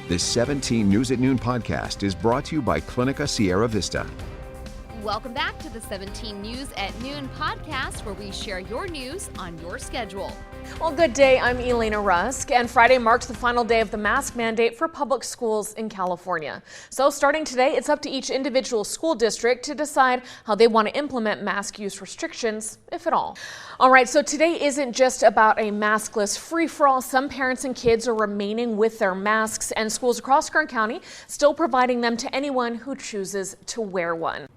This 17 News at Noon podcast is brought to you by Clinica Sierra Vista. Welcome back to the 17 News at Noon podcast, where we share your news on your schedule. Well, good day. I'm Elena Rusk, and Friday marks the final day of the mask mandate for public schools in California. So starting today, it's up to each individual school district to decide how they want to implement mask use restrictions, if at all. All right, so today isn't just about a maskless free-for-all. Some parents and kids are remaining with their masks, and schools across Kern County still providing them to anyone who chooses to wear one.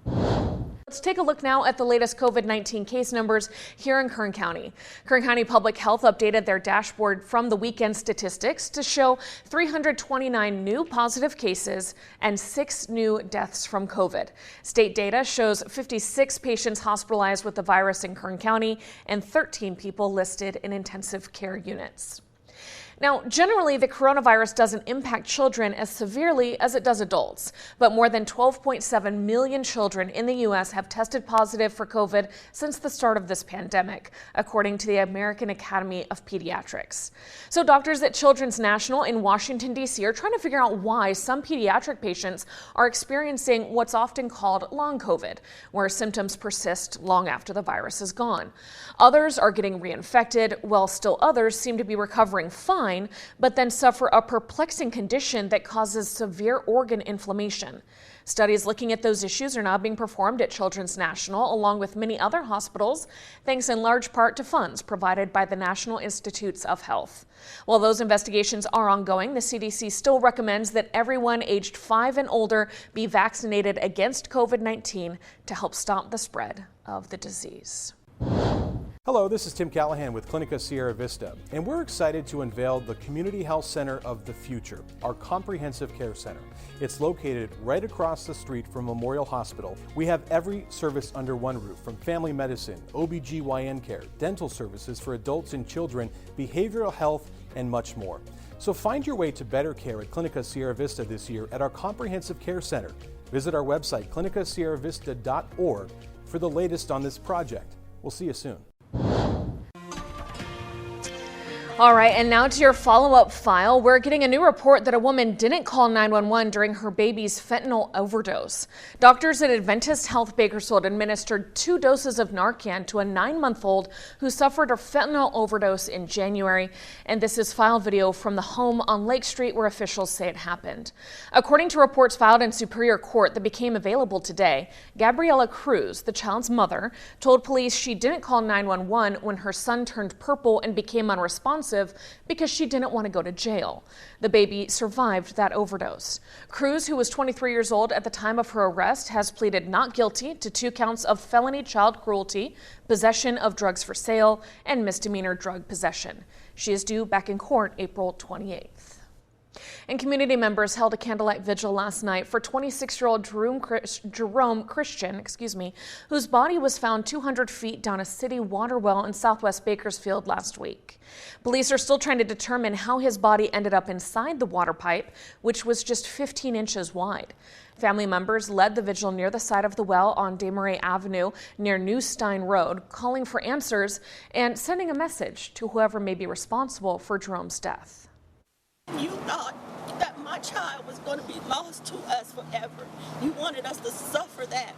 Let's take a look now at the latest COVID-19 case numbers here in Kern County. Kern County Public Health updated their dashboard from the weekend statistics to show 329 new positive cases and 6 new deaths from COVID. State data shows 56 patients hospitalized with the virus in Kern County and 13 people listed in intensive care units. Now, generally, the coronavirus doesn't impact children as severely as it does adults, but more than 12.7 million children in the U.S. have tested positive for COVID since the start of this pandemic, according to the American Academy of Pediatrics. So doctors at Children's National in Washington, D.C. are trying to figure out why some pediatric patients are experiencing what's often called long COVID, where symptoms persist long after the virus is gone. Others are getting reinfected, while still others seem to be recovering fine, but then suffer a perplexing condition that causes severe organ inflammation. Studies looking at those issues are now being performed at Children's National, along with many other hospitals, thanks in large part to funds provided by the National Institutes of Health. While those investigations are ongoing, the CDC still recommends that everyone aged 5 and older be vaccinated against COVID-19 to help stop the spread of the disease. Hello, this is Tim Callahan with Clinica Sierra Vista, and we're excited to unveil the Community Health Center of the Future, our comprehensive care center. It's located right across the street from Memorial Hospital. We have every service under one roof, from family medicine, OBGYN care, dental services for adults and children, behavioral health, and much more. So find your way to better care at Clinica Sierra Vista this year at our comprehensive care center. Visit our website, clinicasierravista.org, for the latest on this project. We'll see you soon. All right, and now to your follow-up file. We're getting a new report that a woman didn't call 911 during her baby's fentanyl overdose. Doctors at Adventist Health Bakersfield administered 2 doses of Narcan to a 9-month-old who suffered a fentanyl overdose in January. And this is file video from the home on Lake Street where officials say it happened. According to reports filed in Superior Court that became available today, Gabriela Cruz, the child's mother, told police she didn't call 911 when her son turned purple and became unresponsive because she didn't want to go to jail. The baby survived that overdose. Cruz, who was 23 years old at the time of her arrest, has pleaded not guilty to 2 counts of felony child cruelty, possession of drugs for sale, and misdemeanor drug possession. She is due back in court April 28th. And community members held a candlelight vigil last night for 26-year-old Jerome Christian, whose body was found 200 feet down a city water well in southwest Bakersfield last week. Police are still trying to determine how his body ended up inside the water pipe, which was just 15 inches wide. Family members led the vigil near the side of the well on Desmarais Avenue near New Stein Road, calling for answers and sending a message to whoever may be responsible for Jerome's death. You thought that my child was going to be lost to us forever. You wanted us to suffer that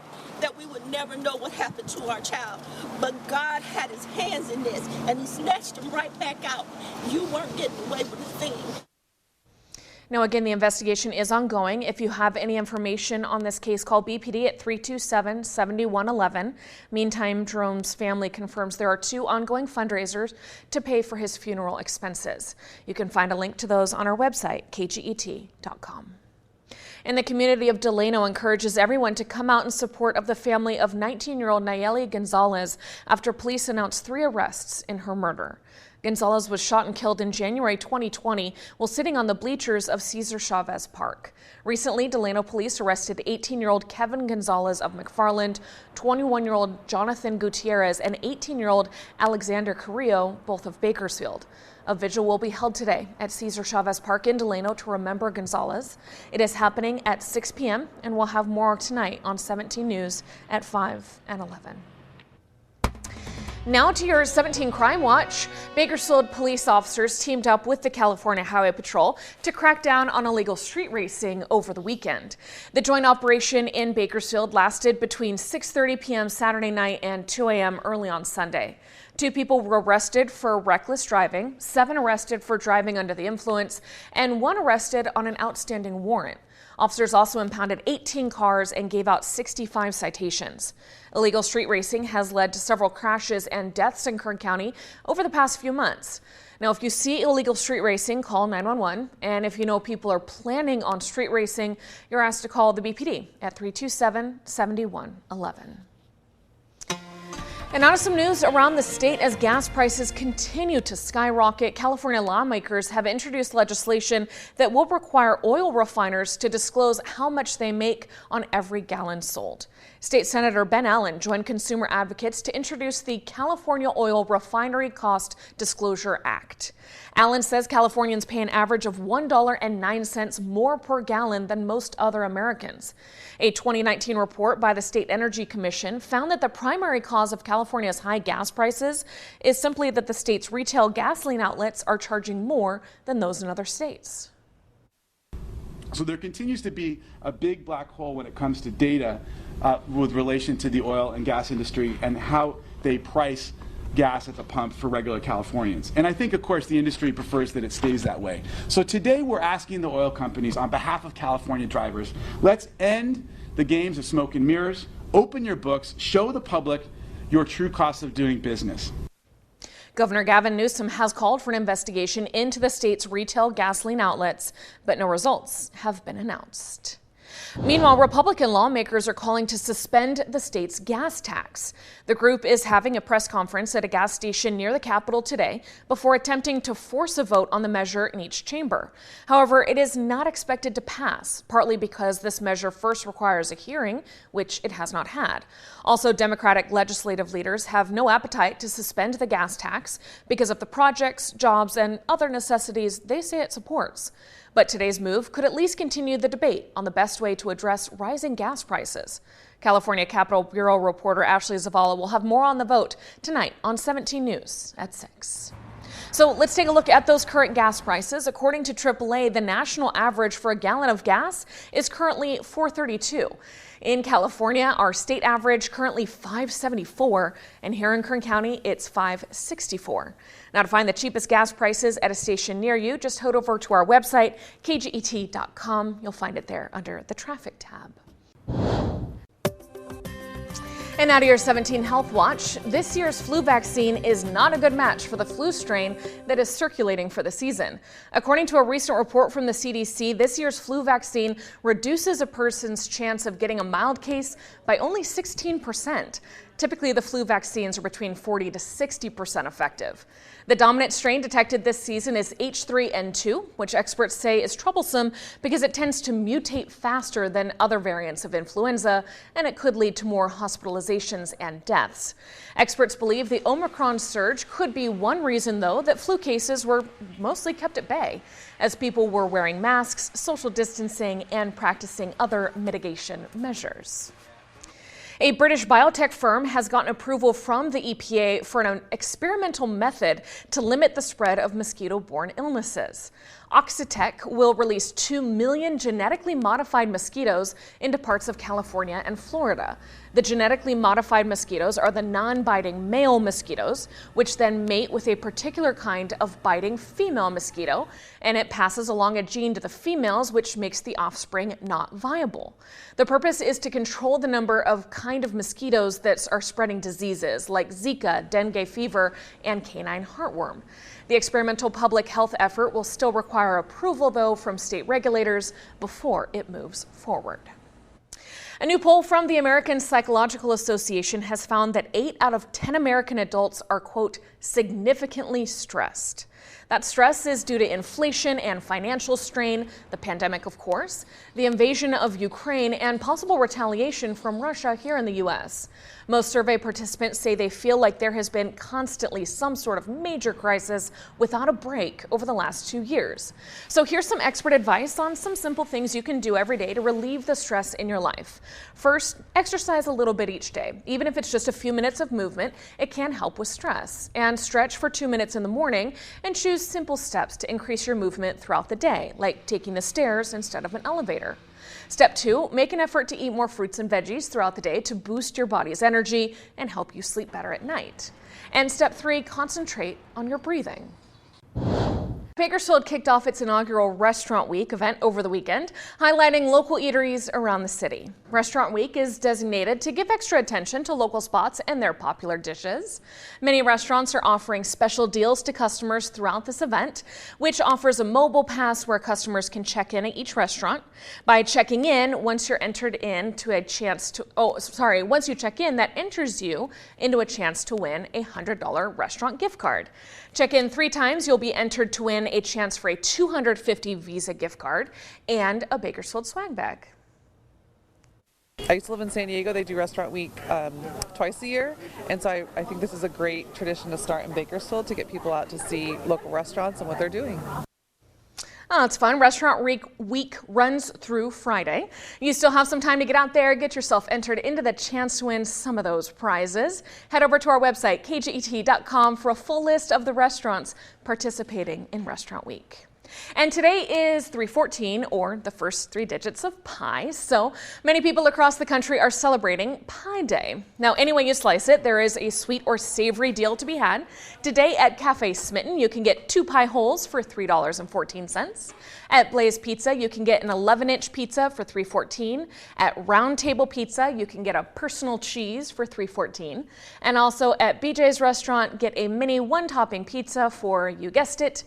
we would never know what happened to our child. But God had his hands in this, and he snatched him right back out. You weren't getting away with a thing. Now, again, the investigation is ongoing. If you have any information on this case, call BPD at 327-7111. Meantime, Jerome's family confirms there are 2 ongoing fundraisers to pay for his funeral expenses. You can find a link to those on our website, kget.com. And the community of Delano encourages everyone to come out in support of the family of 19-year-old Nayeli Gonzalez after police announced 3 arrests in her murder. Gonzalez was shot and killed in January 2020 while sitting on the bleachers of Cesar Chavez Park. Recently, Delano police arrested 18-year-old Kevin Gonzalez of McFarland, 21-year-old Jonathan Gutierrez, and 18-year-old Alexander Carrillo, both of Bakersfield. A vigil will be held today at Cesar Chavez Park in Delano to remember Gonzalez. It is happening at 6 p.m. and we'll have more tonight on 17 News at 5 and 11. Now to your 17 Crime Watch. Bakersfield police officers teamed up with the California Highway Patrol to crack down on illegal street racing over the weekend. The joint operation in Bakersfield lasted between 6:30 p.m. Saturday night and 2 a.m. early on Sunday. 2 people were arrested for reckless driving, 7 arrested for driving under the influence, and 1 arrested on an outstanding warrant. Officers also impounded 18 cars and gave out 65 citations. Illegal street racing has led to several crashes and deaths in Kern County over the past few months. Now, if you see illegal street racing, call 911. And if you know people are planning on street racing, you're asked to call the BPD at 327-7111. And now to some news around the state as gas prices continue to skyrocket. California lawmakers have introduced legislation that will require oil refiners to disclose how much they make on every gallon sold. State Senator Ben Allen joined consumer advocates to introduce the California Oil Refinery Cost Disclosure Act. Allen says Californians pay an average of $1.09 more per gallon than most other Americans. A 2019 report by the State Energy Commission found that the primary cause of California's high gas prices is simply that the state's retail gasoline outlets are charging more than those in other states. So there continues to be a big black hole when it comes to data with relation to the oil and gas industry and how they price gas at the pump for regular Californians. And I think, of course, the industry prefers that it stays that way. So today we're asking the oil companies on behalf of California drivers, let's end the games of smoke and mirrors, open your books, show the public your true cost of doing business. Governor Gavin Newsom has called for an investigation into the state's retail gasoline outlets, but no results have been announced. Meanwhile, Republican lawmakers are calling to suspend the state's gas tax. The group is having a press conference at a gas station near the Capitol today before attempting to force a vote on the measure in each chamber. However, it is not expected to pass, partly because this measure first requires a hearing, which it has not had. Also, Democratic legislative leaders have no appetite to suspend the gas tax because of the projects, jobs, and other necessities they say it supports. But today's move could at least continue the debate on the best way to address rising gas prices. California Capitol Bureau reporter Ashley Zavala will have more on the vote tonight on 17 News at 6. So let's take a look at those current gas prices. According to AAA, the national average for a gallon of gas is currently $4.32. In California, our state average currently $5.74, and here in Kern County, it's $5.64. Now, to find the cheapest gas prices at a station near you, just head over to our website, kget.com. You'll find it there under the traffic tab. And now to your 17 Health Watch. This year's flu vaccine is not a good match for the flu strain that is circulating for the season. According to a recent report from the CDC, this year's flu vaccine reduces a person's chance of getting a mild case by only 16%. Typically, the flu vaccines are between 40 to 60% effective. The dominant strain detected this season is H3N2, which experts say is troublesome because it tends to mutate faster than other variants of influenza, and it could lead to more hospitalizations and deaths. Experts believe the Omicron surge could be one reason, though, that flu cases were mostly kept at bay, as people were wearing masks, social distancing, and practicing other mitigation measures. A British biotech firm has gotten approval from the EPA for an experimental method to limit the spread of mosquito-borne illnesses. Oxitec will release 2 million genetically modified mosquitoes into parts of California and Florida. The genetically modified mosquitoes are the non-biting male mosquitoes, which then mate with a particular kind of biting female mosquito, and it passes along a gene to the females, which makes the offspring not viable. The purpose is to control the number of kind of mosquitoes that are spreading diseases like Zika, dengue fever, and canine heartworm. The experimental public health effort will still require approval, though, from state regulators before it moves forward. A new poll from the American Psychological Association has found that 8 out of 10 American adults are, quote, significantly stressed. That stress is due to inflation and financial strain, the pandemic, of course, the invasion of Ukraine, and possible retaliation from Russia here in the U.S. Most survey participants say they feel like there has been constantly some sort of major crisis without a break over the last 2 years. So here's some expert advice on some simple things you can do every day to relieve the stress in your life. First, exercise a little bit each day. Even if it's just a few minutes of movement, it can help with stress. And stretch for 2 minutes in the morning and choose simple steps to increase your movement throughout the day, like taking the stairs instead of an elevator. Step 2, make an effort to eat more fruits and veggies throughout the day to boost your body's energy and help you sleep better at night. And step 3, concentrate on your breathing. Bakersfield kicked off its inaugural Restaurant Week event over the weekend, highlighting local eateries around the city. Restaurant Week is designated to give extra attention to local spots and their popular dishes. Many restaurants are offering special deals to customers throughout this event, which offers a mobile pass where customers can check in at each restaurant. By checking in, once you check in, that enters you into a chance to win a $100 restaurant gift card. Check in 3 times, you'll be entered to win a chance for a $250 Visa gift card and a Bakersfield swag bag. I used to live in San Diego. They do Restaurant Week twice a year, and so I think this is a great tradition to start in Bakersfield to get people out to see local restaurants and what they're doing. Oh, it's fun. Restaurant Week runs through Friday. You still have some time to get out there, get yourself entered into the chance to win some of those prizes. Head over to our website, kget.com, for a full list of the restaurants participating in Restaurant Week. And today is 3/14, or the first 3 digits of pi, so many people across the country are celebrating Pi Day. Now, any way you slice it, there is a sweet or savory deal to be had. Today at Cafe Smitten, you can get 2 pie holes for $3.14. At Blaze Pizza, you can get an 11-inch pizza for $3.14. At Round Table Pizza, you can get a personal cheese for $3.14. And also at BJ's Restaurant, get a mini 1-topping pizza for, you guessed it,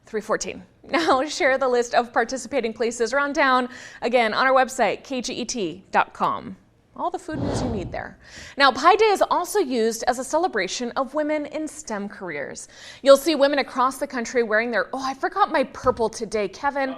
$3.14. Now share the list of participating places around town, again, on our website, kget.com. All the food news you need there. Now, Pi Day is also used as a celebration of women in STEM careers. You'll see women across the country wearing their, I forgot my purple today, Kevin.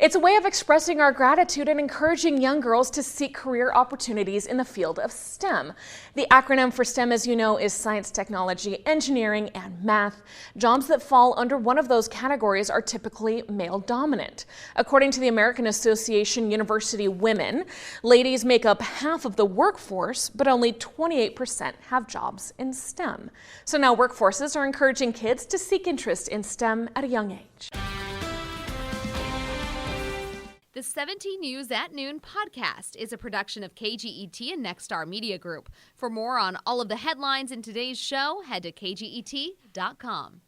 It's a way of expressing our gratitude and encouraging young girls to seek career opportunities in the field of STEM. The acronym for STEM, as you know, is science, technology, engineering, and math. Jobs that fall under one of those categories are typically male dominant. According to the American Association University Women, ladies make up half of the workforce, but only 28% have jobs in STEM. So now workforces are encouraging kids to seek interest in STEM at a young age. The 17 News at Noon podcast is a production of KGET and Nexstar Media Group. For more on all of the headlines in today's show, head to kget.com.